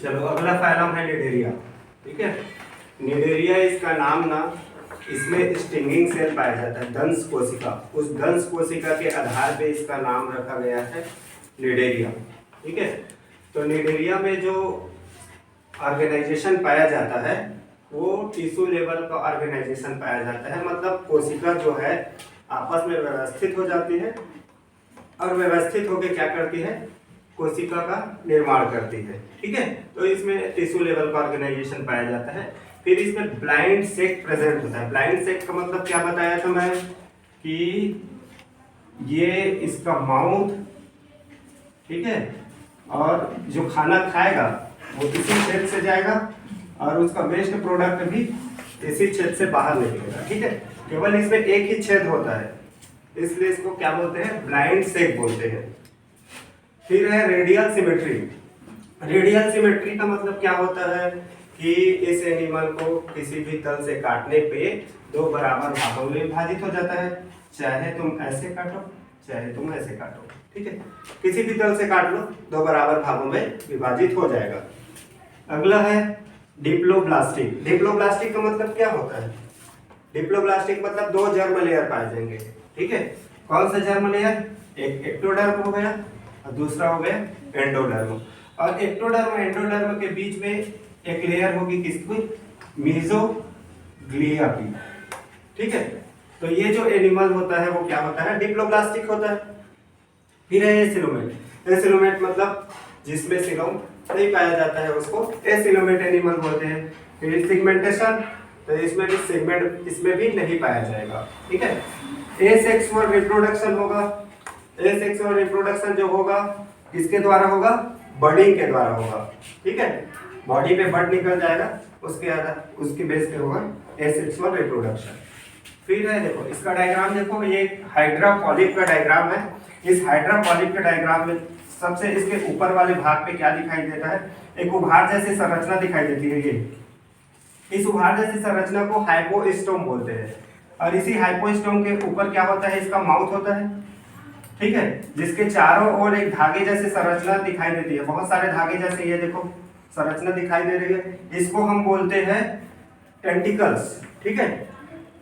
चलो अगला फाइलम है निडेरिया। ठीक है, निडेरिया इसका नाम ना, इसमें स्टिंगिंग सेल पाया जाता है, दंश कोशिका। उस दंश कोशिका के आधार पे इसका नाम रखा गया है निडेरिया। ठीक है, तो निडेरिया में जो ऑर्गेनाइजेशन पाया जाता है वो टिश्यू लेवल का ऑर्गेनाइजेशन पाया जाता है। मतलब कोशिका जो है आपस में व्यवस्थित हो जाती है और व्यवस्थित होकर क्या करती है, कोशिका का निर्माण करती है। ठीक है, तो इसमें टिश्यू लेवल का ऑर्गेनाइजेशन पाया जाता है। फिर इसमें ब्लाइंड सेक प्रेजेंट होता है। ब्लाइंड सेक का मतलब क्या बताया था मैं कि ये इसका माउथ, ठीक है, और जो खाना खाएगा वो इसी छेद से जाएगा और उसका वेस्ट प्रोडक्ट भी इसी छेद से बाहर निकलेगा। ठीक है, केवल इसमें एक ही छेद होता है, इसलिए इसको क्या बोलते हैं, ब्लाइंड सेक बोलते हैं। फिर है रेडियल सिमेट्री। रेडियल सिमेट्री का मतलब क्या होता है कि इस एनिमल को किसी भी तल से काटने पे दो बराबर भागों में विभाजित हो जाता है। चाहे तुम ऐसे काटो चाहे तुम ऐसे काटो, ठीक है, किसी भी तल से काट लो, दो बराबर भागों में विभाजित हो जाएगा। अगला है डिप्लोब्लास्टिक। डिप्लोब्लास्टिक का मतलब क्या होता है, डिप्लोब्लास्टिक मतलब दो जर्म लेयर पाए जाएंगे। ठीक है, कौन सा जर्म लेयर, एक एक्टोडर्म हो गया और दूसरा हो गया एंडोडर्म। और एक्टोडर्म एंडोडर्म के बीच में एक लेयर होगी किसकी, मीजोग्लिया की। ठीक है, तो ये जो एनिमल होता है वो क्या होता है, डिप्लोब्लास्टिक होता है। फिर है एसिलोमेट। एसिलोमेट मतलब जिसमें सिलोम नहीं पाया जाता है उसको एसिलोमेट एनिमल बोलते हैं। फिर सिगमेंटेशन, तो इसमें भी सेगमेंट इसमें भी नहीं पाया जाएगा। ठीक है, एसेक्सुअल रिप्रोडक्शन होगा। एसेक्सुअल रिप्रोडक्शन जो होगा किसके द्वारा होगा, बर्डिंग के द्वारा होगा। ठीक है, बॉडी पे बर्ड निकल जाएगा, उसके आधार उसके बेस पे होगा एसेक्सुअल रिप्रोडक्शन। फिर है देखो इसका डायग्राम देखो, ये हाइड्रा पॉलिप का डायग्राम है। इस हाइड्रा पॉलिप के डायग्राम में सबसे इसके ऊपर वाले भाग पे क्या दिखाई देता है, एक उभार जैसी संरचना दिखाई देती है। ये इस उभार जैसी संरचना को हाइपोस्टोम बोलते हैं। और इसी हाइपोस्टोम के ऊपर क्या होता है, इसका माउथ होता है। ठीक है, जिसके चारों ओर एक धागे जैसी संरचना दिखाई देती है, बहुत सारे धागे जैसे ये देखो संरचना दिखाई दे रही है। इसको हम बोलते हैं टेंटिकल्स। ठीक है,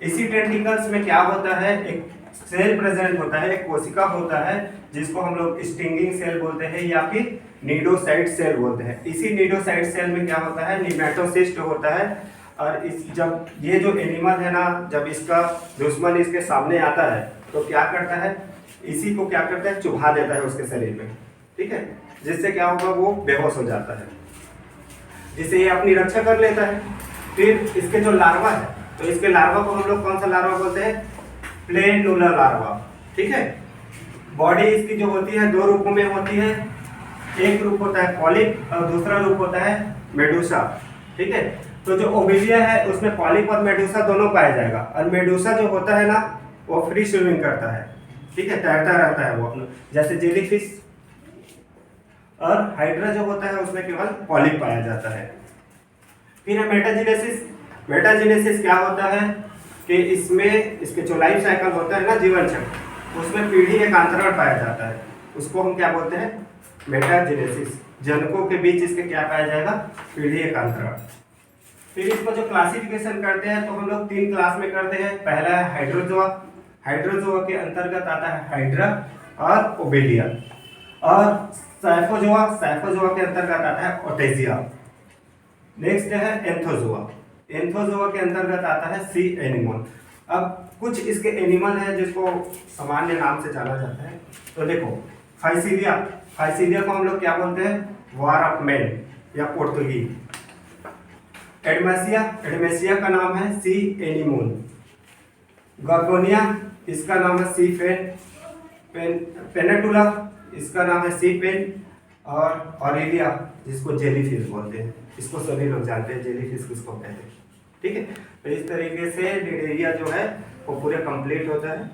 इसी टेंटिकल्स में क्या होता है, एक सेल प्रेजेंट होता है, एक कोशिका होता है जिसको हम लोग स्टिंगिंग सेल बोलते हैं या फिर नीडोसाइट सेल बोलते हैं। इसी नीडोसाइट सेल में क्या होता है, निमेटोसिस्ट होता है। और इस जब ये जो एनिमल है ना, जब इसका दुश्मन इसके सामने आता है तो क्या करता है, इसी को क्या करता है, चुभा देता है उसके शरीर में। ठीक है, जिससे क्या होगा, वो बेहोश हो जाता है, जिससे ये अपनी रक्षा कर लेता है। फिर इसके जो लार्वा है, तो इसके लार्वा को हम लोग कौन सा लार्वा बोलते हैं, प्लेनुला लार्वा। ठीक है, बॉडी इसकी जो होती है दो रूपों में होती है, एक रूप होता है पॉलिप और दूसरा रूप होता है मेडूसा। ठीक है, तो जो ओविलिया है उसमें पॉलिप और मेडूसा दोनों पाया जाएगा। और मेडूसा जो होता है ना, वो फ्री स्विमिंग करता है। ठीक है, तैरता रहता है वो अपना, जैसे जेलीफिश। और हाइड्रा जो होता है उसमें केवल पॉलिप पाया जाता है। फिर है मेटाजेनेसिस। मेटाजेनेसिस क्या होता है कि इसमें इसके जो लाइफ साइकिल होता है ना, जीवन चक्र, उसमें पीढ़ी एकांतरण पाया जाता है, उसको हम क्या बोलते हैं, मेटाजेनेसिस। जनकों के बीच इसके क्या पाया जाएगा, पीढ़ी एकांतरण। फिर इसको जो क्लासिफिकेशन करते हैं तो हम लोग तीन क्लास में करते हैं। पहला है हाइड्रोजोआ। हाइड्रोजोआ के अंतर्गत आता है हाइड्रा और ओबेलिया। और साइफोजोआ, साइफोजोआ के अंतर्गत आता है ओटेजिया। नेक्स्ट है एंथोजोआ। एंथोजोआ के अंतर्गत आता है सी एनिमल। अब कुछ इसके एनिमल हैं जिसको सामान्य नाम से जाना जाता है। तो देखो फाइसीलिया, फाइसीलिया को हम लोग क्या बोलते हैं, वार ऑफ मैन या पोर्तुगी। एडमेसिया, एडमेसिया का नाम है सी एनिमोन। गॉर्गोनिया, इसका नाम है सी पेन। पेनेटुला, इसका नाम है सी पेन। और ऑरेलिया, जिसको जेलीफिश बोलते हैं, इसको सभी लोग जानते हैं जेलीफिश किसको कहते हैं। ठीक है, तो इस तरीके से निडेरिया जो है वो पूरे कंप्लीट होता है।